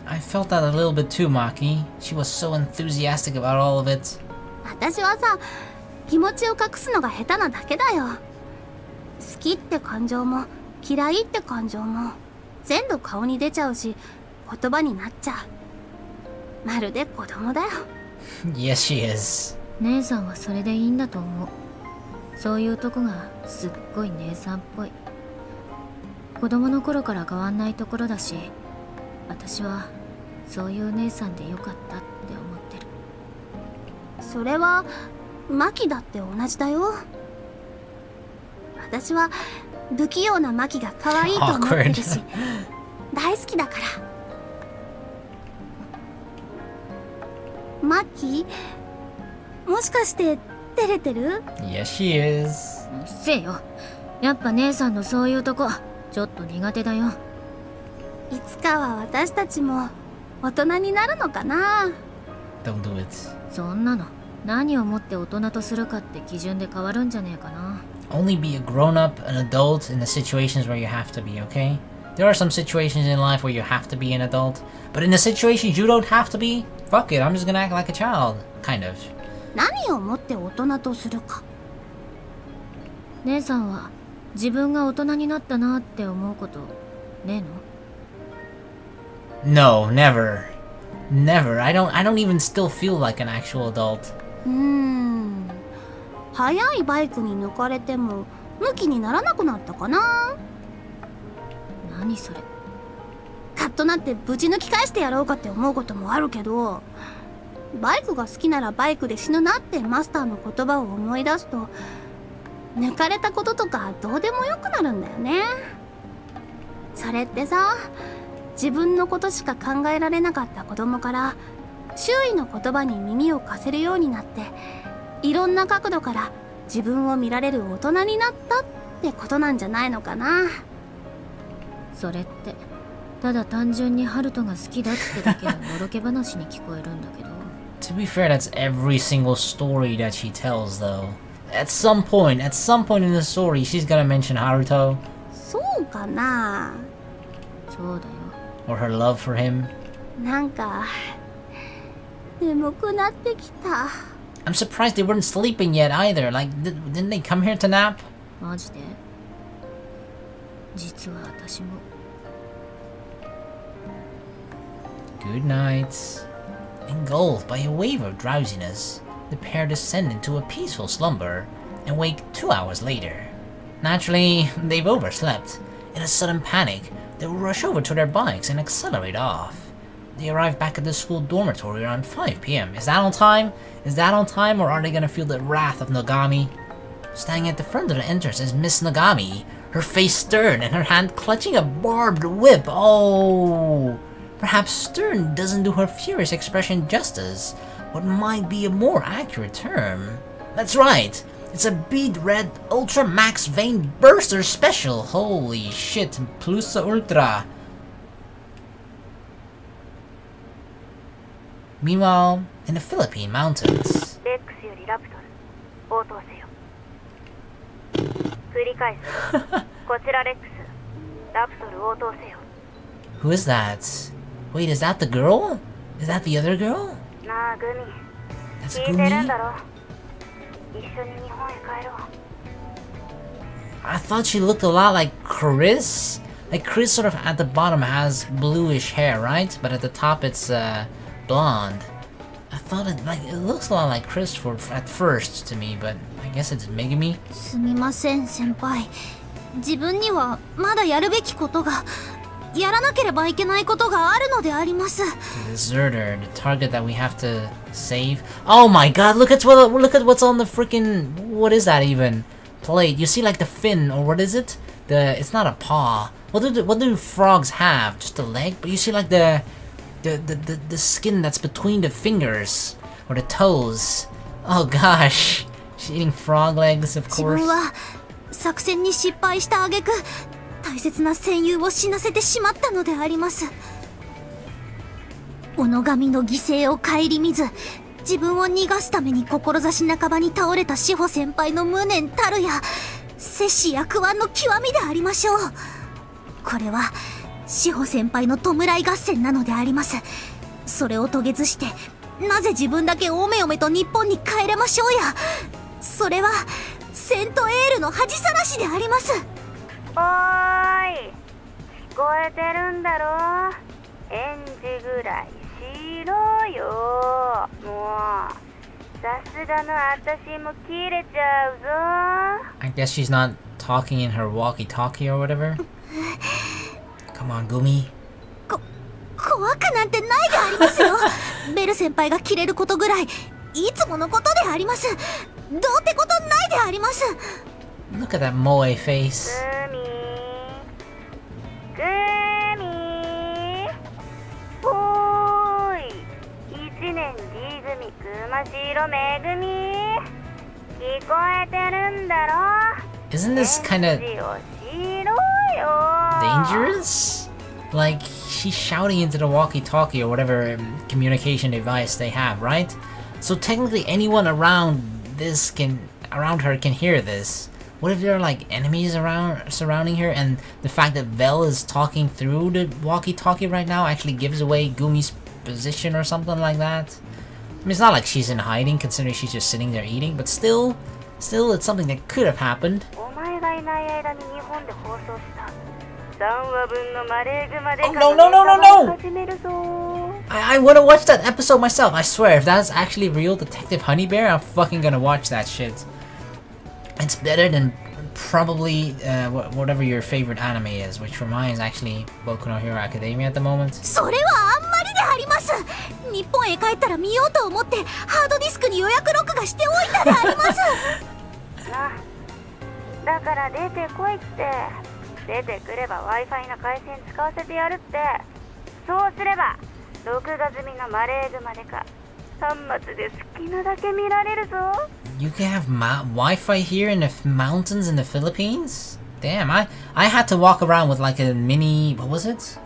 I felt that a little bit too, Maki. She was so enthusiastic about all of it. 私はさ、気持ちを隠すのが下手なだけだよ。好きって感情も嫌いって感情も全部顔に出ちゃうし、言葉になっちゃう。まるで子供だよ。Yes, she is. 姉さんはそれでいいんだと思う。そういうとこがすっごい姉さんっぽい。子供の頃から変わんないところだし、私はそういう姉さんでよかったって思ってる。それはマキだって同じだよ。私は不器用なマキが可愛いと思ってるし、大好きだから。マキ、もしかして照れてる？ Yes, she is. うっせえよ。やっぱ姉さんのそういうとこちょっと苦手だよ。いつかは私たちも大人になるのかな。 Don't do it. そんなの何をもって大人とするかって基準で変わるんじゃねえかな。 Only be a grown-up, an adult in the situations where you have to be, okay? There are some situations in life where you have to be an adult, but in the situations you don't have to be, fuck it, I'm just gonna act like a child. Kind of. 何をもって大人とするか。姉さんは自分が大人になったなって思うことねえの？ No, never. Never. I don't even still feel like an actual adult. 速いバイクに抜かれても向きにならなくなったかな。何それ。カッとなってぶち抜き返してやろうかって思うこともあるけど、バイクが好きならバイクで死ぬなってマスターの言葉を思い出すと、抜かれたこととかどうでもよくなるんだよね。それってさ、自分のことしか考えられなかった子供から周囲の言葉に耳を貸せるようになって、いろんな角度から自分を見られる大人になったってことなんじゃないのかな。それってただ単純にハルトが好きだってだけののろけ話に聞こえるんだけど。To be fair, that's every single story that she tells, though. At some point in the story, she's gonna mention Haruto. そうかな。そうだよ。Or her love for him. なんか眠くなってきた。I'm surprised they weren't sleeping yet either. Like, didn't they come here to nap? マジで？実は私も。Good night. Engulfed by a wave of drowsiness, the pair descend into a peaceful slumber and wake 2 hours later. Naturally, they've overslept. In a sudden panic, they rush over to their bikes and accelerate off. They arrive back at the school dormitory around 5 p.m. Is that on time? Is that on time, or are they gonna feel the wrath of Nagami? Standing at the front of the entrance is Miss Nagami, her face stern and her hand clutching a barbed whip. Oh! Perhaps stern doesn't do her furious expression justice. What might be a more accurate term? That's right! It's a bead red Ultra Max Vein Burster Special! Holy shit, Plus Ultra! Meanwhile, in the Philippine mountains. Who is that? Wait, is that the girl? Is that the other girl? That's Gumi? I thought she looked a lot like Chris. Like Chris sort of at the bottom has bluish hair, right? But at the top it's blonde. I thought it looks a lot like Chris at first to me, but I guess it's Megumi. すみません先輩。自分にはまだやるべきことが、やらなければいけないことがあるのであります。 Deserter, the target that we have to save. Oh my god, look at what's on the freaking, what is that even? Plate. You see like the fin, or what is it? It's not a paw. What do frogs have? Just a leg? But you see like the skin that's between the fingers or the toes. Oh gosh. She's eating frog legs, of course. 自分は作戦に失敗した挙句、大切な戦友を死なせてしまったのであります。小野神の犠牲を顧みず、自分を逃がすために志半ばに倒れた志保先輩の無念たるや、摂氏役腕の極みでありましょう。これは志保先輩の弔い合戦なのであります。それを遂げずして、なぜ自分だけおめおめと日本に帰れましょうや。それはセントエールの恥さらしであります。おーい、聞こえてるんだろ。返事ぐらいしろよ。もうさすがの私も切れちゃうぞ。 I guess she's not talking in her walkie-talkie or whatever. Come on, Gumi. 怖くなんてないでありますよ。ベル先輩が切れることぐらいいつものことであります。どうってことないであります。 Look at that moe face. グミおーい、1年 D 組ましろめぐみ聞こえてるんだろ Isn't this kind of 返事をしろよ dangerous? Like, she's shouting into the walkie-talkie or whatever communication device they have, right? So technically anyone around her can hear this. What if there are like enemies surrounding her, and the fact that Vel is talking through the walkie-talkie right now actually gives away Gumi's position or something like that? I mean, it's not like she's in hiding considering she's just sitting there eating, but still it's something that could have happened. Oh no! I wanna watch that episode myself, I swear. If that's actually real Detective Honey Bear, I'm fucking gonna watch that shit. It's better than probably whatever your favorite anime is, which for mine is actually Boku no Hero Academia at the moment. それはあんまりであります。日本へ帰ったら見ようと思ってハードディスクに予約録画しておいたであります。だから出てこいって。出てくれば Wi-Fi の回線使わせてやるって。そうすれば録画済みのマレーグまでか端末で好きなだけ見られるぞ。You can have Wi-Fi here in the mountains in the Philippines? Damn, I had to walk around with like a mini, what was it?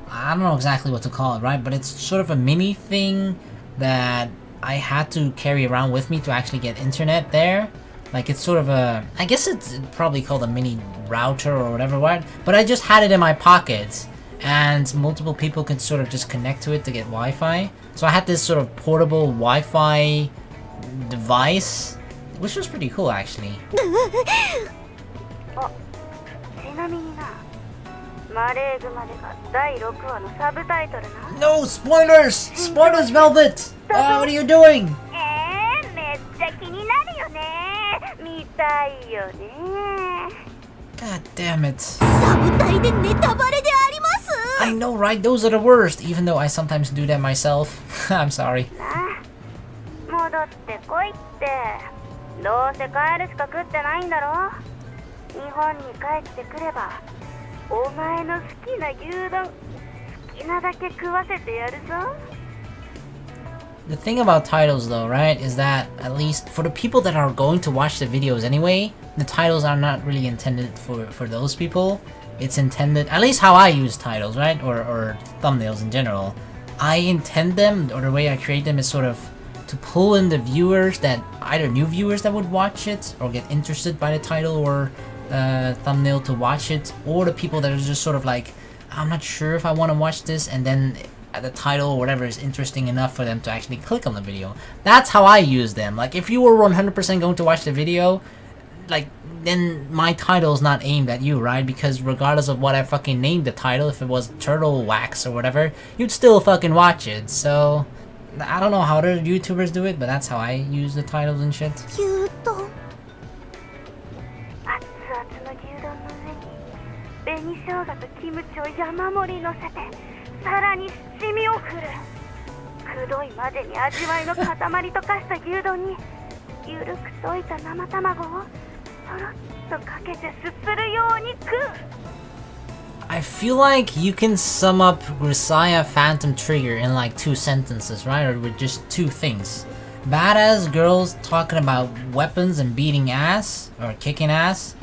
I don't know exactly what to call it, right? But it's sort of a mini thing that I had to carry around with me to actually get internet there. Like it's sort of a, I guess it's probably called a mini router or whatever, right? But I just had it in my pocket, and multiple people could sort of just connect to it to get Wi-Fi. So I had this sort of portable Wi-Fi device, which was pretty cool actually. No, spoilers! Spoilers, Velvet! What are you doing? God damn it. I know, right? Those are the worst, even though I sometimes do that myself. I'm sorry. 戻ってこいって。どうせ帰るしか食ってないんだろ。日本に帰ってくればお前の好きな牛丼好きなだけ食わせてやるぞ。 The thing about titles though, right, is that at least for the people that are going to watch the videos anyway, the titles are not really intended for those people. It's intended, at least how I use titles, right, or thumbnails in general. I intend them, or the way I create them is sort of to pull in the viewers that, either new viewers that would watch it, or get interested by the title or thumbnail to watch it, or the people that are just sort of like, I'm not sure if I want to watch this, and then the title or whatever is interesting enough for them to actually click on the video. That's how I use them. Like, if you were 100% going to watch the video, like, then my title is not aimed at you, right? Because regardless of what I fucking named the title, if it was Turtle Wax or whatever, you'd still fucking watch it. So, I don't know how other YouTubers do it, but that's how I use the titles and shit. I feel like you can sum up Grisaia Phantom Trigger in like 2 sentences, right? Or with just 2 things. Badass girls talking about weapons and beating ass, or kicking ass,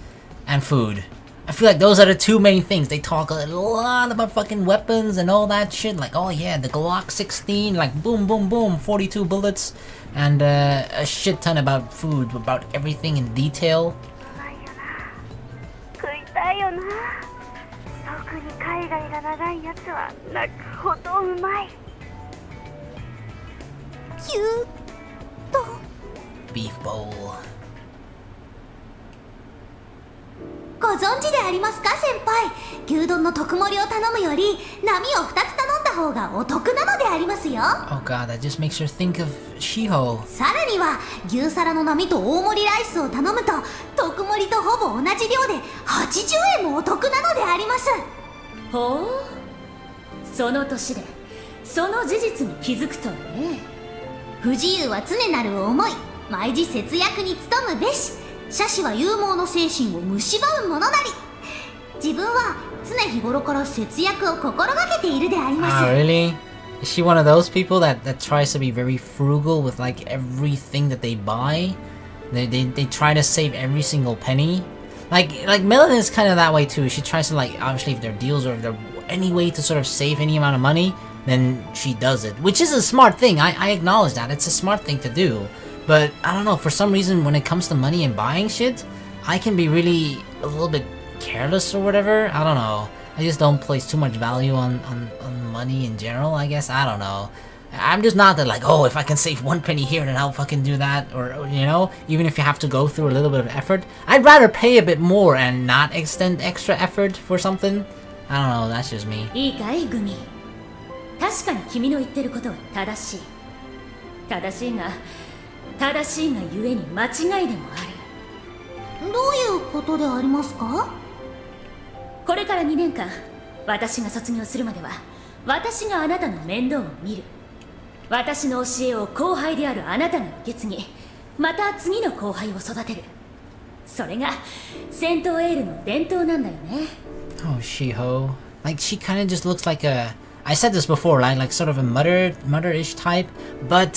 and food. I feel like those are the 2 main things. They talk a lot about fucking weapons and all that shit. Like, oh yeah, the Glock 16, like boom, boom, boom, 42 bullets. And a shit ton about food, about everything in detail. Beef bowl. ご存知でありますか先輩。牛丼の特盛りを頼むより波を2つ頼んだ方がお得なのでありますよ。 Oh god, that just makes her think of Shiho. さらには牛皿の波と大盛りライスを頼むと特盛りとほぼ同じ量で80円もお得なのであります。ほう、その年でその事実に気づくとはね。不自由は常なる思い、毎時節約に努むべし。社士は勇猛の精神を蝕むものなり。自分は常日頃から節約を心がけているであります。Really? Is she one of those people that tries to be very frugal with like everything that they buy? They try to save every single penny. Like Melon is kind of that way too. She tries to, like, obviously if there are deals or if there are any way to sort of save any amount of money, then she does it. Which is a smart thing. I acknowledge that. It's a smart thing to do. But I don't know, for some reason when it comes to money and buying shit, I can be really a little bit careless or whatever. I don't know. I just don't place too much value on money in general, I guess. I don't know. I'm just not that like, oh, if I can save 1 penny here, then I'll fucking do that. Or, you know, even if you have to go through a little bit of effort, I'd rather pay a bit more and not extend extra effort for something. I don't know, that's just me. いいかい、グミ。確かに君の言ってることは正しい。正しいがゆえに間違いでもある。どういうことでありますか？これから2年間、私が卒業するまでは、私があなたの面倒を見る。私の教えを後輩であるあなたが受け継ぎ、また次の後輩を育てる。それがセントエールの伝統なんだよね。Oh, Shiho. Like, she kind of just looks like a... I said this before, like sort of a mother-ish type, but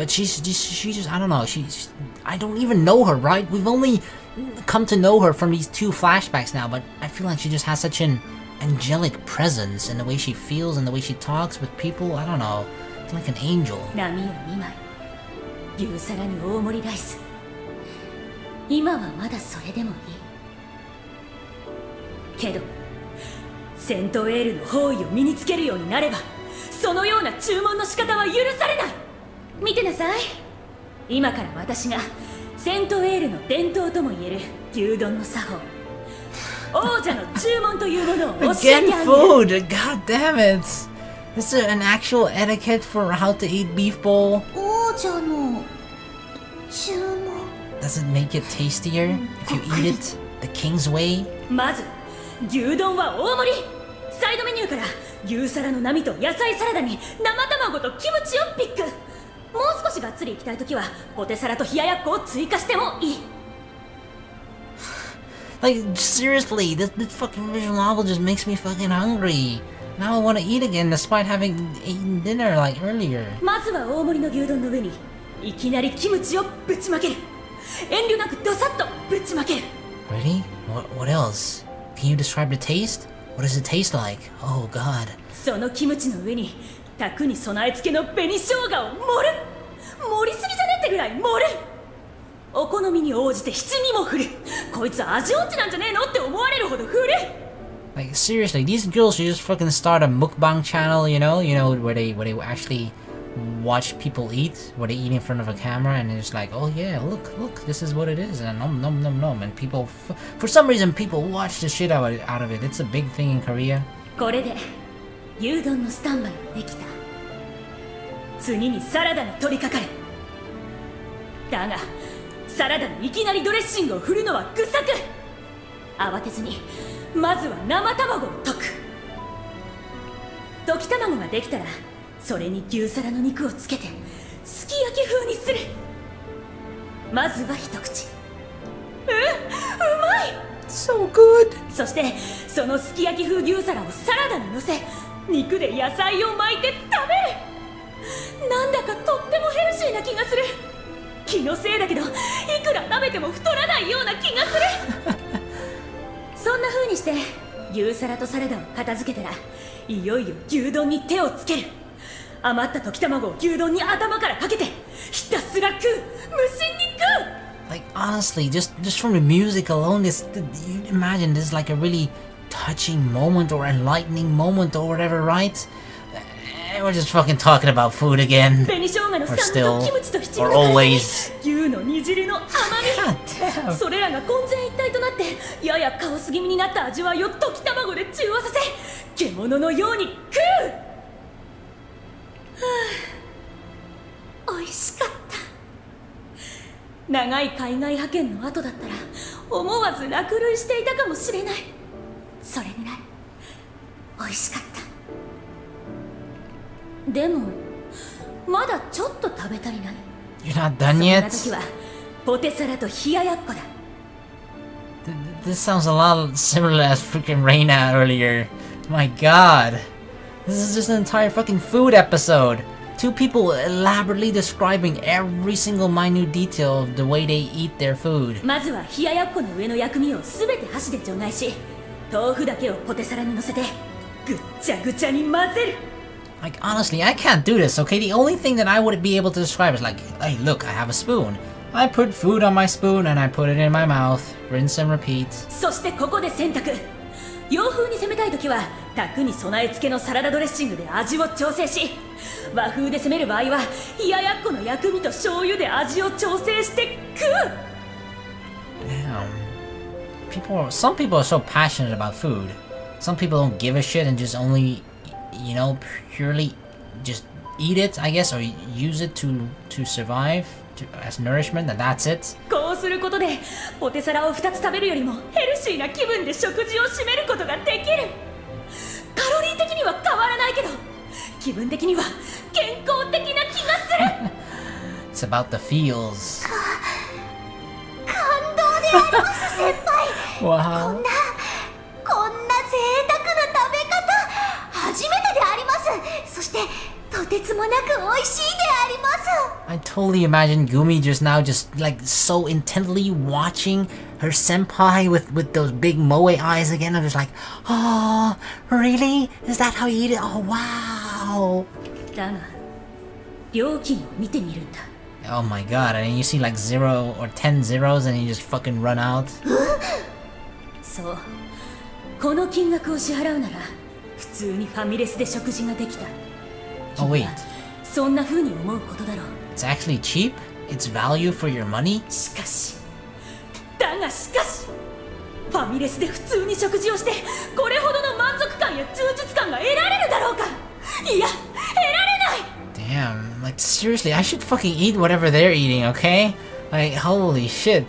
she just, I don't know, I don't even know her, right? We've only come to know her from these 2 flashbacks now, but I feel like she just has such an angelic presence in the way she feels and the way she talks with people. I don't know, it's like an angel. 波を2枚、牛皿に大盛りライス。今はまだそれでもいい。けどセントエールの包囲を身につけるようになれば、そのような注文の仕方は許されない。見てなさい。今から私がセントエールの伝統ともいえる牛丼の作法、王者の注文というものを教えてあげる。 Again, food! God damn it! Is there an actual etiquette for how to eat beef bowl? 王者の注文。 Does it make it tastier if you eat it the king's way? まず牛丼は大盛り。サイドメニューから牛皿の波と野菜サラダに生卵とキムチをピック。もう少しがっつりいきたいときはポテサラと冷ややっこを追加してもいい。 Like, seriously, this fucking visual novel just makes me fucking hungry. Now I want to eat again despite having eaten dinner like earlier. まずは大盛りの牛丼の上にいきなりキムチをぶちまける。遠慮なくドサッとぶちまける。 Really? What else? Can you describe the taste? What does it taste like? Oh god. そのキムチの上に卓に備え付けの紅生姜を盛る。盛りすぎじゃねってぐらい盛る。お好みに応じて七味も振る。こいつ味音痴なんじゃねえのって思われるほど振る。 Like, seriously, these girls should just fucking start a mukbang channel, you know, where they actually watch people eat, where they eat in front of a camera, and it's like, oh yeah, look, this is what it is, and nom, and people, for some reason, people watch the shit out of it. It's a big thing in Korea. これで牛丼のスタンバイができた。次にサラダに取り掛かる。だがサラダにいきなりドレッシングを振るのは愚策。慌てずにまずは生卵を溶く。溶き卵ができたらそれに牛皿の肉をつけてすき焼き風にする。まずは一口。うまい So good. そしてそのすき焼き風牛皿をサラダにのせ、肉で野菜を巻いて食べる。なんだかとってもヘルシーな気がする。気のせいだけどいくら食べても太らないような気がする。そんな風にして牛皿とサラダを片付けたら、いよいよ牛丼に手をつける。余った溶き卵を牛丼に頭からかけてひたすら食う。無心に食う。 Like, honestly, just from the music alone, you imagine this is like a really touching moment or enlightening moment or whatever, right? We're just fucking talking about food again. Or still, or always. 牛の煮汁の甘み。それらが混然一体となってややカオス気味になった味わいを溶き卵で中和させ、獣のように食う。美味しかった。長い海外派遣の後だったら思わず落涙していたかもしれない。それぐらい美味しかった。でもまだちょっと食べ足りない。 You're not done yet? そんな時はポテサラと冷ややっこだ。 This sounds a lot similar as freaking Rena earlier. My god. This is just an entire fucking food episode. Two people elaborately describing every single minute detail of the way they eat their food. まずは冷ややっこの上の薬味をすべて箸で除外し、豆腐だけをポテサラに乗せてぐっちゃぐちゃに混ぜる。 Like, honestly, I can't do this, okay? The only thing that I would be able to describe is like, hey, look, I have a spoon. I put food on my spoon and I put it in my mouth. Rinse and repeat. そしてここで選択。洋風に攻めたいときは、タクに備え付けのサラダドレッシングで味を調整し、和風で攻める場合は、冷ややっこの薬味と醤油で味を調整して食う。 Damn. Some people are so passionate about food. Some people don't give a shit and just only, you know, purely just eat it, I guess, or use it to survive as nourishment, and that's it. こうすることで、ポテサラを2つ食べるよりもヘルシーな気分で食事を締めることができる。カロリー的には変わらないけど、気分的には健康的な気がする。 It's about the feels. 感動であります先輩。 Wow. こんな贅沢な食べ方初めてであります。そしてとてつもなく美味しいであります。 I totally imagine Gumi just now just like so intently watching her senpai with those big moe eyes again. I'm just like, oh, really? Is that how you eat it? Oh, wow. だが、料金を見てみるんだ。 Oh my god, and you see like 0 or 10 zeros and you just fucking run out. そう。この金額を支払うなら、普通にファミレスで食事ができた。 Oh wait. そんな風に思うことだろう。 It's actually cheap? It's value for your money? しかし、ファミレスで普通に食事をしてこれほどの満足感や充実感が得られるだろうか。いや、得られない。 Damn, like seriously, I should fucking eat whatever they're eating, okay? Like, holy shit.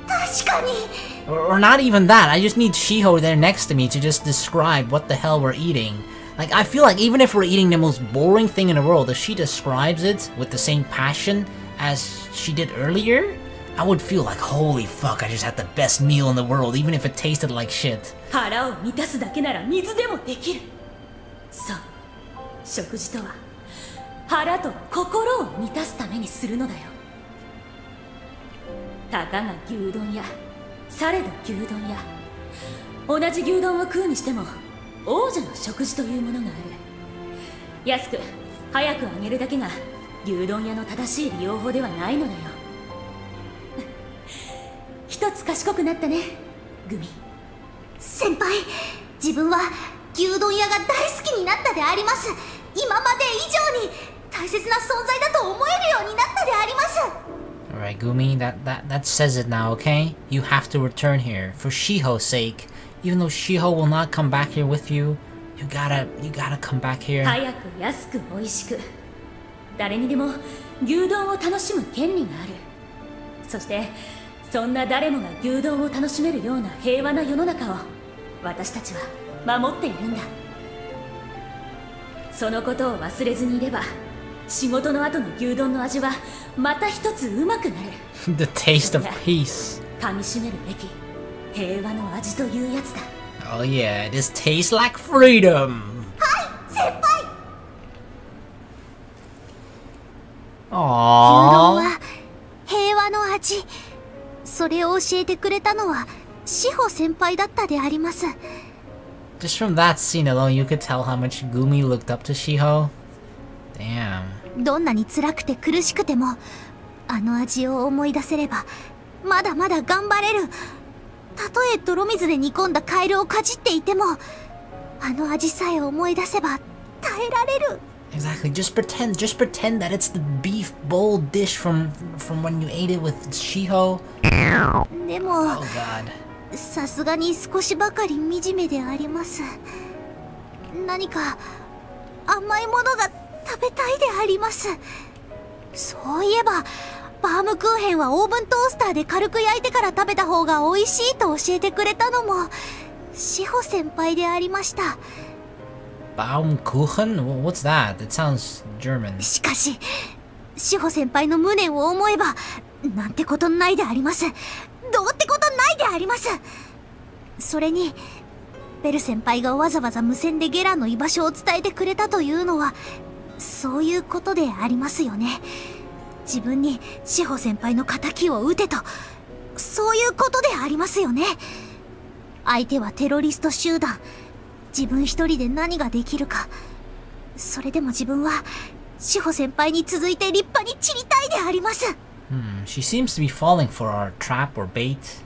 確かに。 Or not even that, I just need Shiho there next to me to just describe what the hell we're eating. Like, I feel like even if we're eating the most boring thing in the world, if she describes it with the same passion as she did earlier, I would feel like, holy fuck, I just had the best meal in the world, even if it tasted like shit. 腹を満たすだけなら水でもできる。そう、食事とは腹と心を満たすためにするのだよ。たかが牛丼やされど牛丼や同じ牛丼を食うにしても王者の食事というものがある。安く早く揚げるだけが牛丼屋の正しい利用法ではないのだよ。一つ賢くなったね、グミ。先輩、自分は牛丼屋が大好きになったであります。今まで以上に大切な存在だと思えるようになったであります。 Alright, Gumi, that says it now, okay? You have to return here, for Shiho's sake. Even though Shiho will not come back here with you, you gotta come back here. 早く安く美味しく、誰にでも牛丼を楽しむ権利がある。そしてそんな誰もが牛丼を楽しめるような平和な世の中を私たちは守っているんだ。そのことを忘れずにいれば、仕事の後の牛丼の味はまた一つうまくなる。 The taste of peace. 噛み締めるべき平和の味というやつだ。 Oh yeah, this tastes like freedom. 先輩、 牛丼 Aww. は平和の味。それを教えてくれたのは志保先輩だったであります。 Just from that scene alone, you could tell how much Gumi looked up to Shiho. Damn. どんなに辛くて苦しくても、あの味を思い出せればまだまだ頑張れる。たとえ泥水で煮込んだカエルをかじっていても、あの味さえ思い出せば耐えられる。 Exactly. Just pretend that it's the beef bowl dish from when you ate it with Shiho. でも Oh god. さすがに少しばかり惨めであります。何か甘いものが食べたいであります。そういえばバームクーヘンはオーブントースターで軽く焼いてから食べた方が美味しいと教えてくれたのも志保先輩でありました。 Baumkuchen? What's that? It sounds German. しかし志保先輩の無念を思えばなんてことないであります。どうってことないであります。それにベル先輩がわざわざ無線でゲラの居場所を伝えてくれたというのは、そういうことでありますよね。自分に志保先輩の仇を撃てと、そういうことでありますよね。相手はテロリスト集団。自分一人で何ができるか。それでも自分は志保先輩に続いて立派に散りたいであります。She seems to be falling for our trap or bait.